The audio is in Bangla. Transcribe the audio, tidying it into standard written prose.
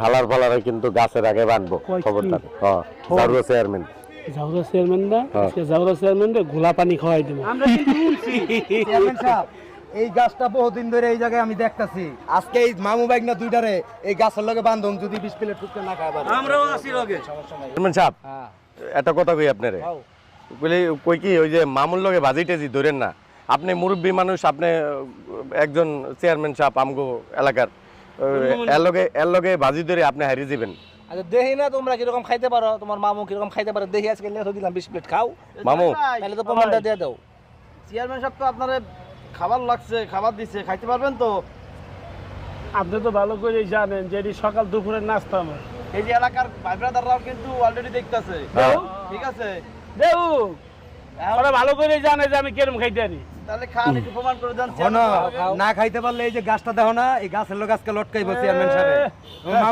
হালার ফালারে কিন্তু গাছের আগে বানবো খবরদার। হ্যাঁ জারুয়া চেয়ারম্যান জাউরা চেয়ারম্যান না আজকে জাউরা চেয়ারম্যান রে গোলা পানি খাওয়াই দেব আমরা কিন্তু বলছি চেয়ারম্যান সাহেব এই গাছটা বহুদিন ধরে এই জায়গায় আমি দেখতাছি আজকে এই মামু বাইক না দুইটারে এই গাছের লগে বান্ধন যদি 20 প্লেট ফুটকে না খায় পারে আমরাও আছি লগে চেয়ারম্যান সাহেব হ্যাঁ একটা কথা কই আপনারে বলি কই কি ওই যে মামুর লগে বাজি টেজি ধরেন না আপনি মুরব্বী মানুষ আপনি একজন চেয়ারম্যান সাহেব আমগো এলাকার এর লগে বাজি ধরে আপনি হারিয়ে যাবেন। আচ্ছা দেখি না তোমরা কিরকম খাইতে পারো তোমার মামু কিরকম খাইতে পারে দেখি আজকে নিয়ে দিলাম 20 প্লেট খাও মামু তাহলে তো প্রমাণটা দিয়ে দাও। চেয়ারম্যান সাহেব তো আপনারে খাবার লাগছে খাবার দিছে খাইতে পারবেন তো আপনি তো ভালো করে জানেন যে এটি সকাল দুপুরের নাস্তা আমার এই যে এলাকার ভাই ব্রাদাররাও কিন্তু অলরেডি দেখতাছে হ্যাঁ। ঠিক আছে দেউ ওরা ভালো করে জানে যে আমি কেরম খাইতে পারি তাহলে খান একটু প্রমাণ করে দেন না খাইতে পারলে এই যে গাছটা দেখো না এই গাছের লোক আজকে লটকাইবো চেয়ারম্যান সাহেব মামা